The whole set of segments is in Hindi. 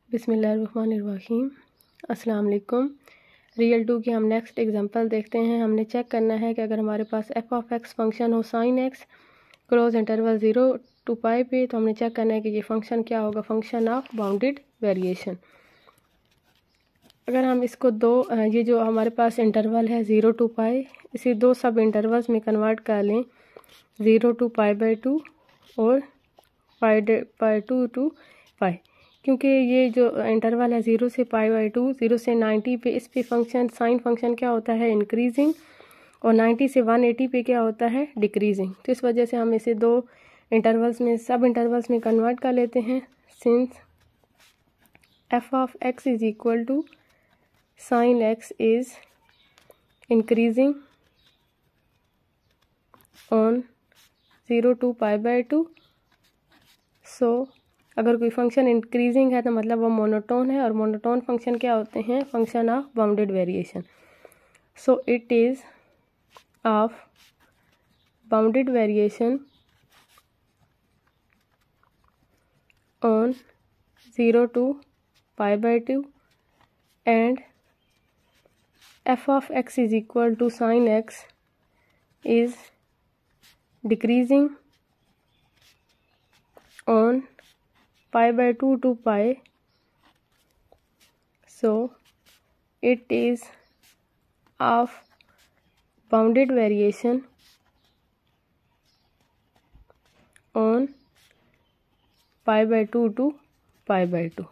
बिस्मिल्लाहिर्रहमानिर्रहीम। अस्सलाम वालेकुम। रियल 2 की हम नेक्स्ट एग्जांपल देखते हैं। हमने चेक करना है कि अगर हमारे पास एफ ऑफ एक्स फंक्शन हो sine x close interval 0 to पाई पे, तो हमने चेक करना है कि ये फंक्शन क्या होगा, फंक्शन ऑफ बाउंडेड वेरिएशन। अगर हम इसको ये जो हमारे पास इंटरवल है 0 to पाई, इसे दो सब इंटरवल्स में कन्वर्ट कर लें, 0 to पाई/2 और पाई/2 to पाई। क्योंकि ये जो इंटरवल है 0 से पाई/2, 0 से 90 पे, इस पे फंक्शन साइन फंक्शन क्या होता है, इंक्रीजिंग, और 90 से 180 पे क्या होता है, डिक्रीजिंग। तो इस वजह से हम इसे दो इंटरवल्स में सब इंटरवल्स में कन्वर्ट कर लेते हैं। Since F of x is equal to sine x is increasing on 0 to पाई/2, सो अगर कोई फंक्शन इंक्रीजिंग है तो मतलब वो मोनोटोन है, और मोनोटोन फंक्शन क्या होते हैं, function of bounded variation. So it is of bounded variation on 0 to पाई/2 and f of x is equal to sine x is decreasing on पाई/2 to pi, so it is of bounded variation on पाई/2 to पाई/2।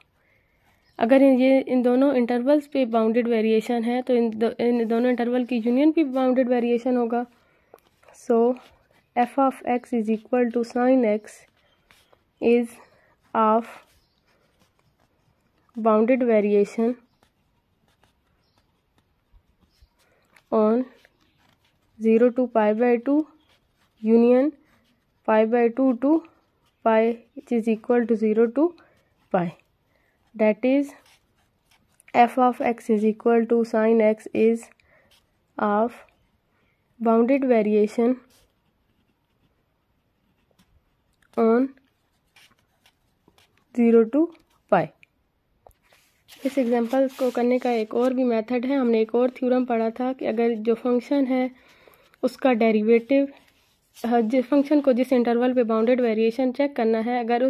अगर इन दोनों इंटरवल्स पे बाउंडेड वेरिएशन है तो इन दोनों इंटरवल की यूनियन भी बाउंडेड वेरिएशन होगा। So f of x is equal to sine x is of bounded variation on 0 to पाई/2 union पाई/2 to pi, which is equal to 0 to pi. That is f of x is equal to sin x is of bounded variation on 0 to पाई। इस एग्जांपल को करने का एक और भी मेथड है। हमने एक और थ्योरम पढ़ा था कि अगर जो फंक्शन है उसका डेरिवेटिव, जिस फंक्शन को जिस इंटरवल पे बाउंडेड वेरिएशन चेक करना है, अगर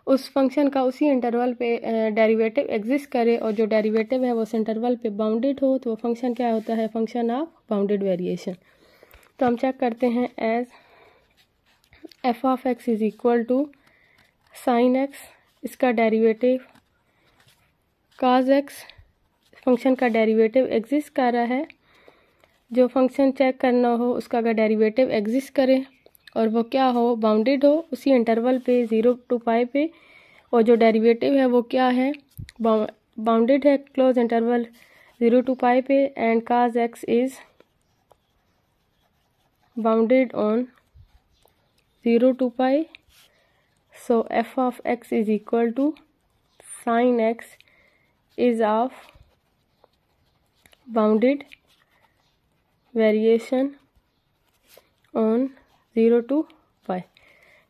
उस फंक्शन का उसी इंटरवल पे डेरिवेटिव एग्जिस्ट करे और जो डेरिवेटिव है वो उस इंटरवल पे बाउंडेड हो, तो वो फंक्शन क्या होता है, फंक्शन ऑफ बाउंडेड वेरिएशन। तो हम चेक करते हैं as F of x is equal to sine X, इसका डेरिवेटिव काज एक्स, फंक्शन का डेरिवेटिव एग्जिस्ट कर रहा है। जो फंक्शन चेक करना हो उसका अगर डेरिवेटिव एग्जिस्ट करे और वो क्या हो, बाउंडेड हो उसी इंटरवल पे 0 to पाई पे, और जो डेरिवेटिव है वो क्या है, बाउंडेड है क्लोज इंटरवल 0 to पाई पे, and cause x is bounded on 0 to pi. So f of x is equal to sin x is of bounded variation on 0 to पाई।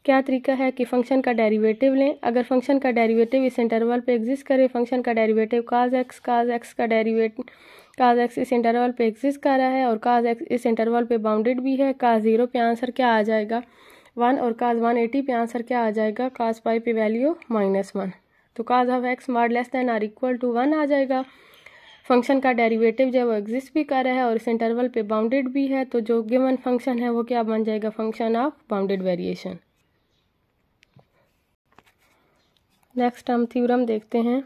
क्या तरीका है कि फंक्शन का डेरिवेटिव लें। अगर फंक्शन का डेरिवेटिव इस इंटरवल पे एग्जिस्ट करे, फंक्शन का डेरिवेटिव काज एक्स का डेरिवेटिव काज एक्स इस इंटरवल पे एग्जिस्ट कर रहा है और काज एक्स इस इंटरवल पे बाउंडेड भी है। काज 0 पे आंसर क्या आ जाएगा, 1, और काज 180 पे आंसर क्या आ जाएगा, काज पाई पे वैल्यू -1। तो cos of x mod less than or equal to 1 आ जाएगा। फंक्शन का डेरिवेटिव जो वो एग्जिस्ट भी कर रहा है और इस इंटरवल पे बाउंडेड भी है, तो जो गिवन फंक्शन है वो क्या बन जाएगा, function of bounded variation. Next हम थ्योरम देखते हैं।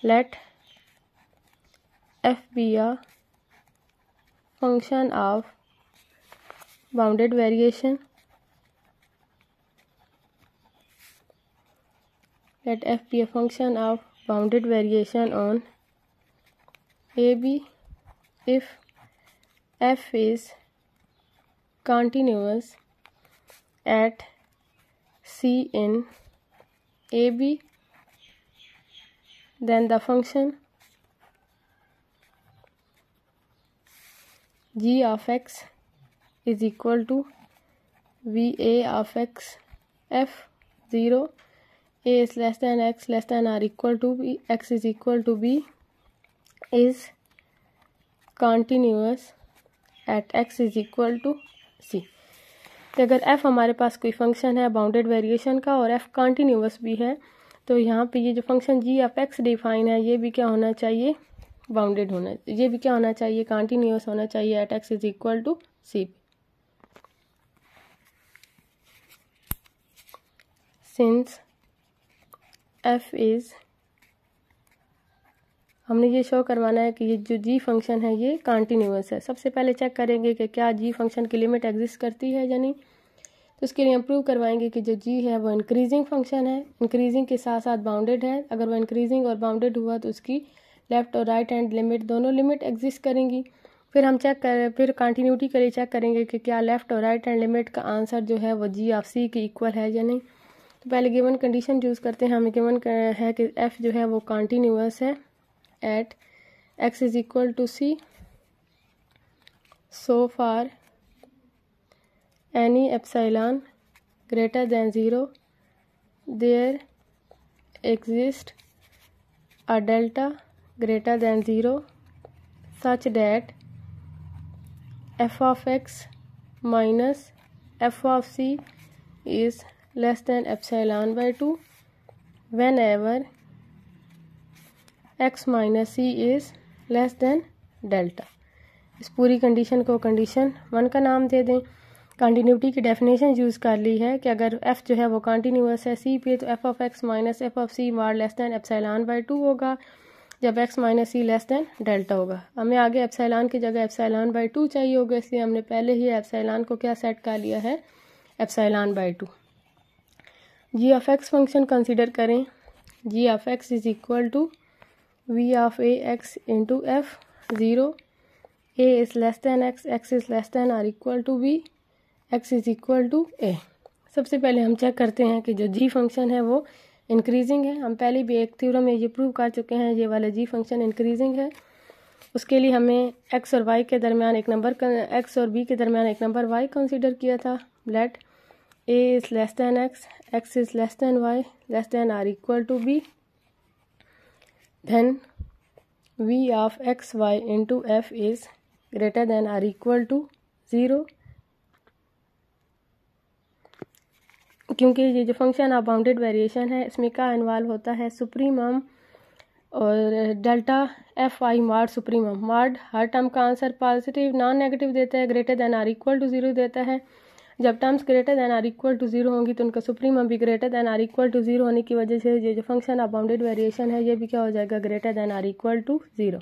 Let F be a function of bounded variation, let f be a function of bounded variation on AB if f is continuous at C in AB, then the function g of x is equal to VA of x f 0 a is less than x less than or equal to b, x is equal to b is continuous at x is equal to c। तो अगर f हमारे पास कोई फंक्शन है बाउंडेड वेरिएशन का और f कंटिन्यूअस भी है तो यहाँ पे ये जो function g of x define है ये भी क्या होना चाहिए, बाउंडेड होना, ये भी क्या होना चाहिए, कंटिन्यूअस होना चाहिए at x is equal to c। Since f is, हमने ये शो करवाना है कि ये जो g फंक्शन है ये कंटिन्यूअस है। सबसे पहले चेक करेंगे कि क्या g फंक्शन की लिमिट एग्जिस्ट करती है या नहीं। तो इसके लिए हम प्रूव करवाएंगे कि जो g है वो इंक्रीजिंग फंक्शन है, इंक्रीजिंग के साथ साथ बाउंडेड है। अगर वो इंक्रीजिंग और बाउंडेड हुआ तो उसकी लेफ़्ट और राइट हैंड लिमिट दोनों लिमिट एग्जिस्ट करेंगी। फिर हम फिर कंटिन्यूटी के लिए चेक करेंगे कि क्या लेफ़्ट और राइट हैंड लिमिट का आंसर जो है वो g ऑफ c के इक्वल है या नहीं। तो पहले गिवन कंडीशन यूज़ करते हैं। हमें गिवन है कि f जो है वो कंटिन्यूअस है at x is equal to c so far any epsilon greater than 0 there exists a delta greater than 0 such that f of x minus f of c is less than epsilon by 2 whenever x minus C is less than delta. इस पूरी कंडीशन को कंडीशन 1 का नाम दे दें। कंटिन्यूटी की डेफिनेशन यूज़ कर ली है कि अगर f जो है वो कंटिन्यूअस है c पे तो f of x minus f of c मार लेस देन एप्सिलॉन बाई 2 होगा जब x minus c less than delta होगा। हमें आगे एप्सिलॉन की जगह एप्सिलॉन बाई 2 चाहिए होगा, इसलिए हमने पहले ही एप्सिलॉन को क्या सेट कर लिया है, epsilon by 2। g of x function consider करें। g of x is equal to v of a x into f 0 a is less than x is less than or equal to b x is equal to a। सबसे पहले हम चेक करते हैं कि जो g फंक्शन है वो इंक्रीजिंग है। हम पहले भी एक थ्योरम में ये प्रूव कर चुके हैं, ये वाला g फंक्शन इंक्रीजिंग है। उसके लिए हमें x और y के दरमियान एक नंबर x और b के दरमियान एक नंबर y कंसीडर किया था। Let a is less than x is less than y less than or equal to b then v of x y into f is greater than or equal to 0। क्योंकि ये जो फंक्शन ऑफ बाउंडेड वेरिएशन है इसमें क्या इन्वॉल्व होता है, सुप्रीमम और डेल्टा एफ आई मार्ड सुप्रीमम। मार्ड हर टर्म का आंसर पॉजिटिव नॉन नेगेटिव देता है, ग्रेटर देन और इक्वल टू 0 देता है। जब टर्म्स ग्रेटर देन और इक्वल टू 0 होंगी तो उनका सुप्रीमम भी ग्रेटर देन और इक्वल टू 0 होने की वजह से ये जो फंक्शन ऑफ बाउंडेड वेरिएशन है ये भी क्या हो जाएगा, ग्रेटर देन और इक्वल टू 0।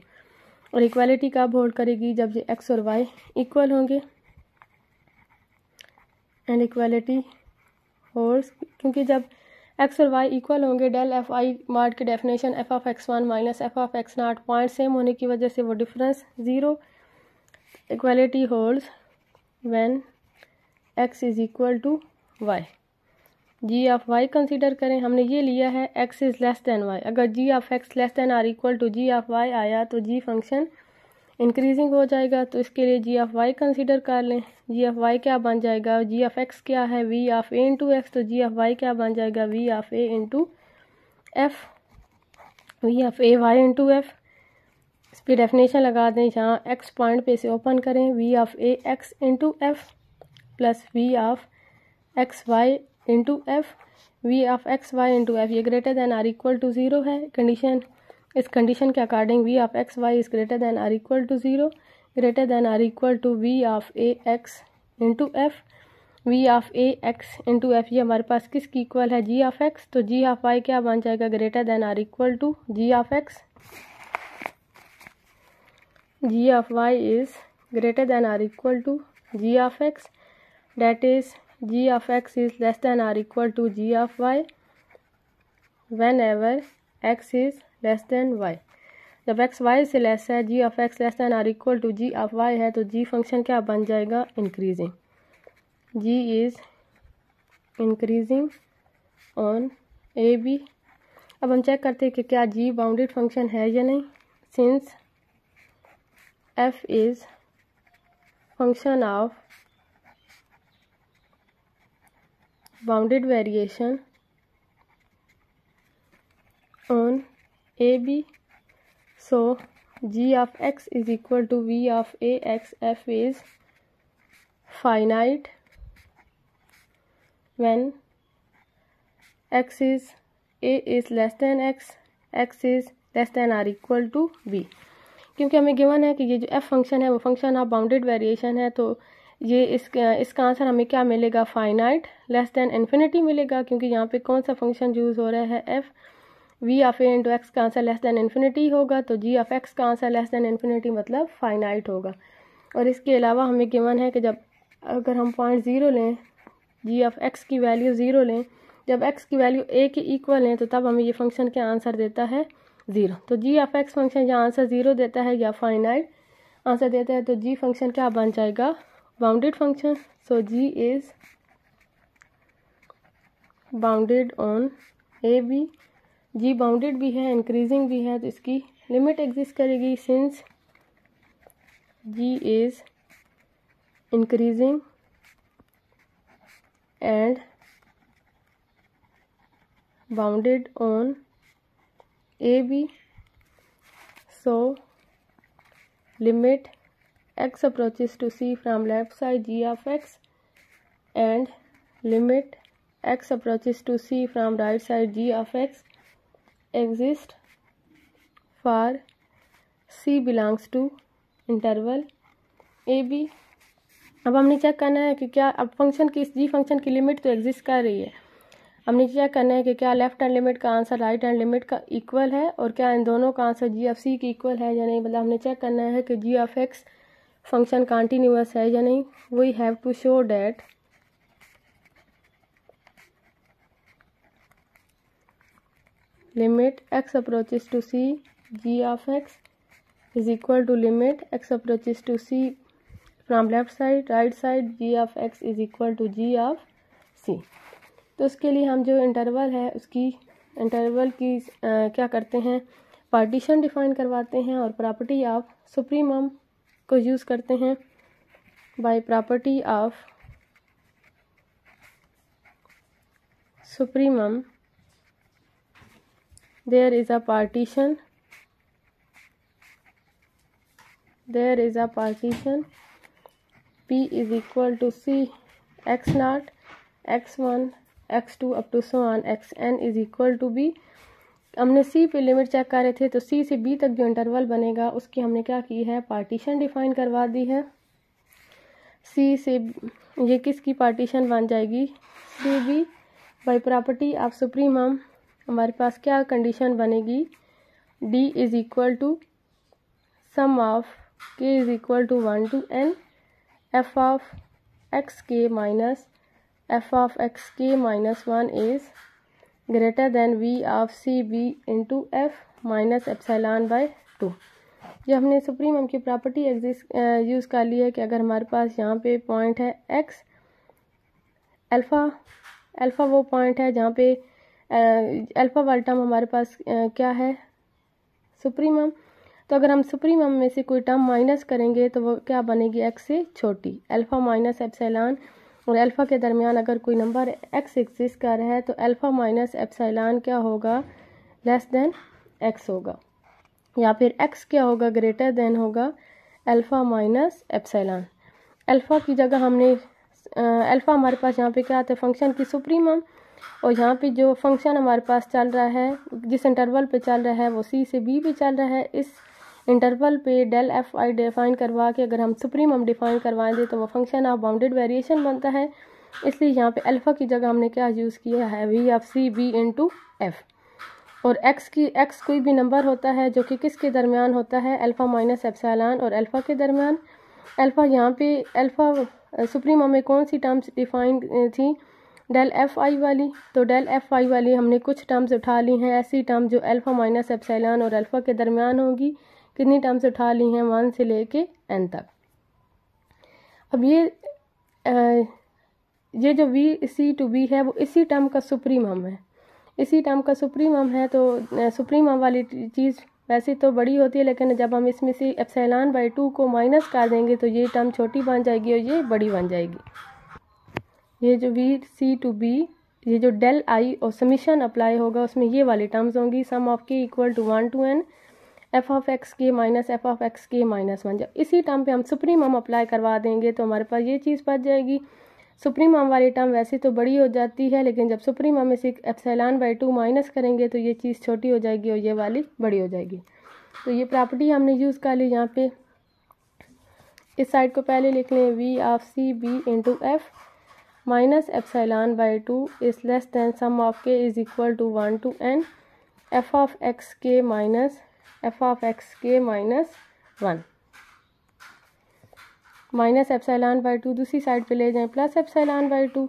और इक्वालिटी कब होल्ड करेगी, जब ये x और y इक्वल होंगे। एंड इक्वालिटी होल्ड्स क्योंकि जब x और y इक्वल होंगे डेल एफ आई मार्ड की definition f of x1 minus f of x0 point same होने की वजह से वो difference 0। Equality holds when x is equal to y। g of y consider करें। हमने ये लिया है x is less than y। अगर g of x less than और equal to g of y आया तो g फंक्शन इंक्रीजिंग हो जाएगा। तो इसके लिए g ऑफ y कंसीडर कर लें। g ऑफ y क्या बन जाएगा, g ऑफ x क्या है, v of a into x, तो g ऑफ y क्या बन जाएगा, v of a into F, v of a y into F. इस पर डेफिनेशन लगा दें, जहाँ x पॉइंट पे से ओपन करें, v of a x into f plus v of x y into f, V of x y into f ये greater than or equal to 0 है। कंडीशन, इस कंडीशन के according V of x y is greater than or equal to 0, greater than or equal to V of A x into f, V of A x into f ये हमारे पास किसकी इक्वल है, जी ऑफ एक्स। तो जी ऑफ वाई क्या बन जाएगा, greater than or equal to ji of X. G of Y is greater than or equal to ji of X, that is g of x is less than or equal to g of y whenever x is less than y। जब x y से लेस है, g of x less than और equal to g of y है, तो g फंक्शन क्या बन जाएगा, increasing. g is increasing on A B. अब हम चेक करते हैं कि क्या g बाउंडेड फंक्शन है या नहीं। Since f is function of bounded variation on AB. So g of x is equal to v of ax. F is finite when x is a is less than x, x is less than or equal to b. क्योंकि हमें गिवन है कि ये जो f फंक्शन है वो फंक्शन ऑफ बाउंडेड वेरिएशन है, तो ये इसका आंसर हमें क्या मिलेगा, फाइनाइट लेस देन इन्फिनिटी मिलेगा, क्योंकि यहाँ पे कौन सा फंक्शन यूज़ हो रहा है, f. v of a into x का आंसर लेस देन इन्फिनिटी होगा, तो g ऑफ x का आंसर लेस देन इन्फिनिटी मतलब फाइनाइट होगा। और इसके अलावा हमें गिवन है कि जब अगर हम पॉइंट 0 लें, g ऑफ x की वैल्यू 0 लें, जब x की वैल्यू a के इक्वल है तो तब हमें ये फंक्शन क्या आंसर देता है, 0। तो g ऑफ x फंक्शन या आंसर 0 देता है या फाइनाइट आंसर देता है, तो g फंक्शन क्या बन जाएगा, bounded function. So g is bounded on A B. g bounded भी है, इंक्रीजिंग भी है, तो इसकी लिमिट एग्जिस्ट करेगी since g is increasing and bounded on AB. So limit x approaches to C from left side g of x and limit x approaches to C from right side g of x exist for C belongs to interval AB. अब हमने चेक करना है कि क्या अब फंक्शन की इस जी फंक्शन की लिमिट तो एग्जिस्ट कर रही है, हमने चेक करना है कि क्या लेफ्ट हैंड लिमिट का आंसर राइट हैंड लिमिट का इक्वल है और क्या इन दोनों का आंसर जी ऑफ सी की इक्वल है या नहीं। मतलब हमने चेक करना है कि g of x function continuous है या नहीं। We have to show that limit x approaches to C g of x is equal to limit x approaches to C from left side right side g of x is equal to ji of C. तो उसके लिए हम जो इंटरवल है उसकी इंटरवल की क्या करते हैं, पार्टीशन डिफाइन करवाते हैं और प्रॉपर्टी ऑफ सुप्रीमम को यूज़ करते हैं। By property of supremum there is a partition P is equal to c x naught x1 x2 up to so on xn is equal to b। हमने c पे लिमिट चेक कर रहे थे, तो c से b तक जो इंटरवल बनेगा उसकी हमने क्या की है, पार्टीशन डिफाइन करवा दी है। c से ये किसकी पार्टीशन बन जाएगी, c b. By property of supremum हमारे पास क्या कंडीशन बनेगी, d is equal to sum of k is equal to 1 to n f of x k minus f of xk minus 1 is greater than v of cb into f minus epsilon by 2। ये हमने सुप्रीमम की प्रॉपर्टी यूज़ कर ली है कि अगर हमारे पास यहाँ पे पॉइंट है x, अल्फ़ा वो पॉइंट है जहाँ पे अल्फ़ा वाला टर्म हमारे पास क्या है, सुप्रीमम। तो अगर हम सुप्रीमम में से कोई टर्म माइनस करेंगे तो वो क्या बनेगी, x से छोटी, अल्फ़ा माइनस एप्सिलॉन, और अल्फ़ा के दरमियान अगर कोई नंबर x एग्जिस्ट कर रहा है तो अल्फ़ा माइनस एप्सिलॉन क्या होगा, लेस देन x होगा, या फिर x क्या होगा, ग्रेटर देन होगा अल्फ़ा माइनस एप्सिलॉन। अल्फ़ा की जगह हमने अल्फ़ा हमारे पास यहाँ पे क्या आता है, फंक्शन की सुप्रीमम, और यहाँ पे जो फंक्शन हमारे पास चल रहा है, जिस इंटरवल पे चल रहा है वो c से b पे चल रहा है। इस इंटरवल पे डेल एफ आई डिफाइन करवा के अगर हम सुप्रीमम डिफाइन करवा दें तो वो फंक्शन ऑफ बाउंडेड वेरिएशन बनता है। इसलिए यहाँ पे अल्फ़ा की जगह हमने क्या यूज़ किया है, V of C B into f. और एक्स कोई भी नंबर होता है जो कि किसके दरमियान होता है, अल्फ़ा माइनस एप्सिलॉन और अल्फ़ा के दरमियान। अल्फ़ा यहाँ पे अल्फ़ा सुप्रीमम में कौन सी टर्म्स डिफाइन थी, डेल एफ आई वाली। तो डेल एफ आई वाली हमने कुछ टर्म्स उठा ली हैं, ऐसी टर्म जो अल्फ़ा माइनस एप्सिलॉन और अल्फ़ा के दरमियान होगी। कितनी टर्म्स उठा ली हैं, 1 से लेके n तक। अब ये जो वी सी टू बी है वो इसी टर्म का सुप्रीमम है, इसी टर्म का सुप्रीमम है। तो सुप्रीमम वाली चीज़ वैसे तो बड़ी होती है, लेकिन जब हम इसमें से एप्सिलॉन बाई 2 को माइनस कर देंगे तो ये टर्म छोटी बन जाएगी और ये बड़ी बन जाएगी। ये जो वी सी टू बी ये जो डेल आई और समीशन अप्लाई होगा उसमें ये वाली टर्म्स होंगी, sum of k equal to 1 to n f of x k minus f of x k minus 1। जब इसी टर्म पे हम सुप्रीमम अप्लाई करवा देंगे तो हमारे पास ये चीज़ बच जाएगी। सुप्रीमम वाली टर्म वैसे तो बड़ी हो जाती है, लेकिन जब सुप्रीमम में से एप्सिलॉन बाई 2 माइनस करेंगे तो ये चीज़ छोटी हो जाएगी और ये वाली बड़ी हो जाएगी। तो ये प्रॉपर्टी हमने यूज़ कर ली यहाँ पे। इस साइड को पहले लिख लें, V of C B into f minus epsilon by 2 is less than sum of k is equal to 1 to n f of x k minus f of x k minus 1 minus epsilon by 2 दूसरी साइड पे ले जाएं, plus epsilon by 2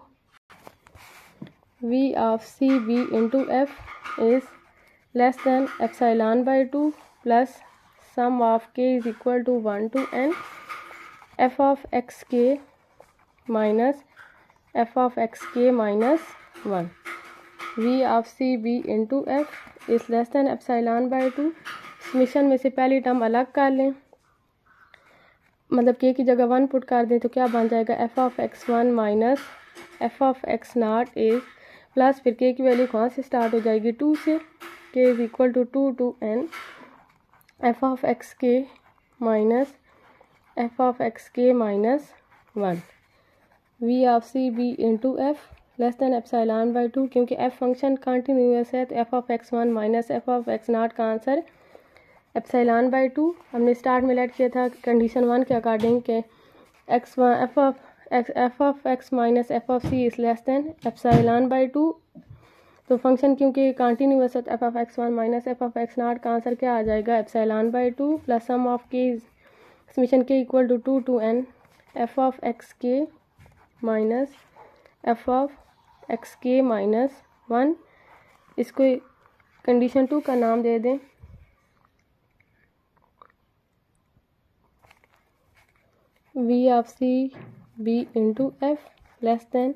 V of C B into f is less than epsilon by 2 plus sum of k is equal to 1 to n f of x k minus f of x k minus 1 V of C B into f is less than epsilon by 2। Summation में से पहली टर्म अलग कर लें, मतलब के की जगह 1 पुट कर दें तो क्या बन जाएगा, F of x 1 minus f of x not is plus फिर के की वैल्यू कहाँ से स्टार्ट हो जाएगी, 2 से, k is equal to 2 to n f of x k minus f of x k minus 1 V of C B into f less than epsilon by 2। क्योंकि एफ फंक्शन कंटिन्यूअस है तो f of x 1 minus f of x naught का आंसर एप्सिलॉन बाई 2। हमने स्टार्ट में लेट किया था कंडीशन 1 के अकॉर्डिंग के x f of x minus f of c is less than epsilon by 2। तो फंक्शन क्योंकि कंटिन्यूअस है तो f of x 1 minus f of x naught का आंसर क्या आ जाएगा, epsilon by 2 plus sum of k summation k equal to 2 to n f of x k minus f of x k minus 1। इसको कंडीशन 2 का नाम दे दें, we of C B into f less than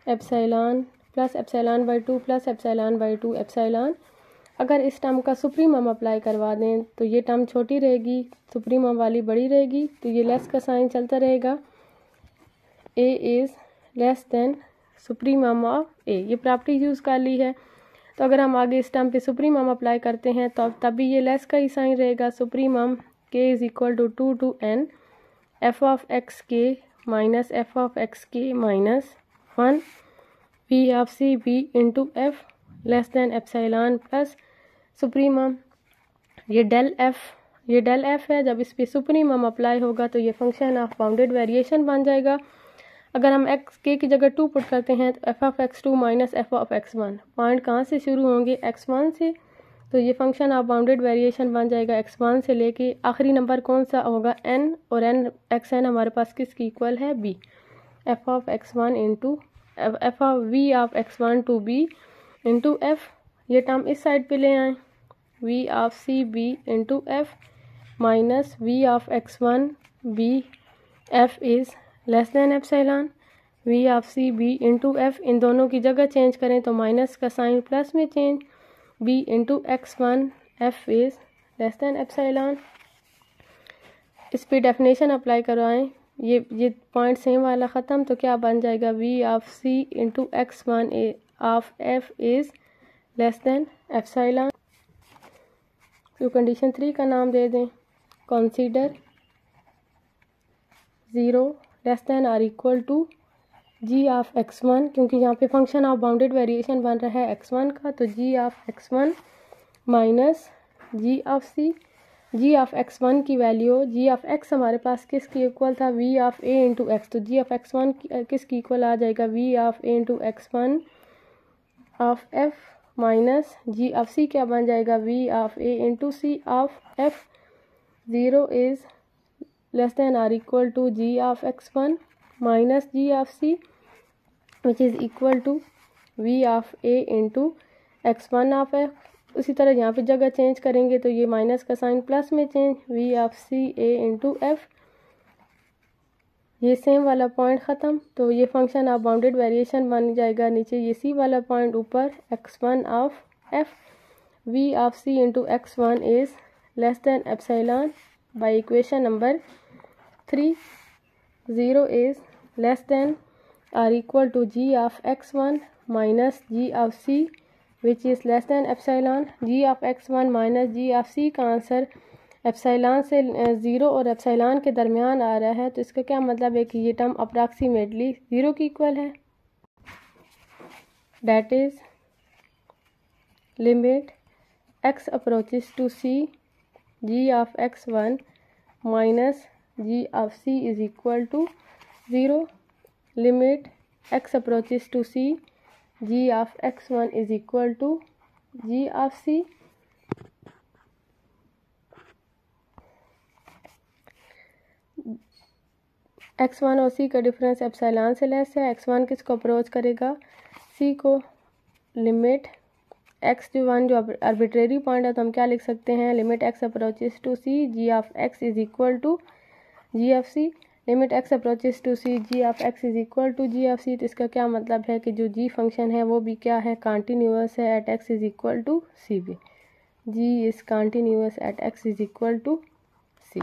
epsilon plus epsilon by 2 plus epsilon by 2 epsilon. अगर इस टर्म का सुप्रीमम अप्लाई करवा दें तो ये टर्म छोटी रहेगी, सुप्रीमम वाली बड़ी रहेगी, तो ये लेस का साइन चलता रहेगा, A is less than supremum of A. ये प्रॉपर्टी यूज़ कर ली है। तो अगर हम आगे इस टर्म पे सुप्रीमम अप्लाई करते हैं तो तब भी ये लेस का ही साइन रहेगा, supremum k is equal to 2 to n f of x k minus f of x k minus 1 V of C B into f less than epsilon plus supremum ये डेल एफ है। जब इस पे सुप्रीमम अप्लाई होगा तो ये फंक्शन ऑफ बाउंडेड वेरिएशन बन जाएगा। अगर हम एक्स के की जगह 2 पुट करते हैं तो f of x 2 minus f of x 1 point कहाँ से शुरू होंगे, x1 से, तो ये फंक्शन ऑफ बाउंडेड वेरिएशन बन जाएगा x1 से लेके आखिरी नंबर कौन सा होगा n, और n xn हमारे पास किसकी इक्वल है, b f of x1 into f of V of x1 to b into f. ये टर्म इस साइड पे ले आए, V of C B into f minus V of x1 b f is less than epsilon V of C B into f. इन दोनों की जगह चेंज करें तो माइनस का साइन प्लस में change, B into x1 f is less than epsilon. इस पे डेफिनेशन अप्लाई करवाएं, ये पॉइंट सेम वाला ख़त्म, तो क्या बन जाएगा, V of c into x1 of f is less than epsilon. तो कंडीशन 3 का नाम दे दें, consider 0 less than or equal to ji of x1, क्योंकि यहाँ पे फंक्शन ऑफ बाउंडेड वेरिएशन बन रहा है x1 का, तो g of x1 minus g of C. G of x1 की वैल्यू, जी ऑफ x हमारे पास किसकी इक्वल था, V of a into x, तो जी ऑफ x1 किसकी इक्वल आ जाएगा, V of a into x1 of f minus g of c क्या बन जाएगा, V of a into c of f। 0 is less than or equal to ji of x1 minus g of c which is equal to V of a into x1 of f। उसी तरह यहाँ पे जगह चेंज करेंगे तो ये माइनस का साइन प्लस में change, V of c a into f. ये सेम वाला पॉइंट ख़त्म, तो ये फंक्शन ऑफ बाउंडेड वेरिएशन बन जाएगा, नीचे ये सी वाला पॉइंट, ऊपर x1 of f। V of c into x1 is less than epsilon by equation number 3। 0 is less than or equal to ji of x1 minus g of c which is less than epsilon. G of x1 minus g of c का आंसर एप्सिलॉन से 0 और एप्सिलॉन के दरमियान आ रहा है, तो इसका क्या मतलब है कि ये टर्म अप्रॉक्सीमेटली 0 की इक्वल है। That is limit x approaches to c g of x1 minus g of c is equal to 0. Limit x approaches to c g of x1 is equal to g of c. x1 और c का डिफरेंस एप्सिलॉन से लेस है। x1 किसको अप्रोच करेगा, c को। लिमिट x जो आर्बिट्रेरी पॉइंट है, तो हम क्या लिख सकते हैं, limit x approaches to c g of x is equal to g of c। Limit x approaches to c g of x is equal to g of c, तो इसका क्या मतलब है कि जो g फंक्शन है वो भी क्या है, कॉन्टीन्यूअस है at x is equal to c भी। g is continuous at x is equal to c।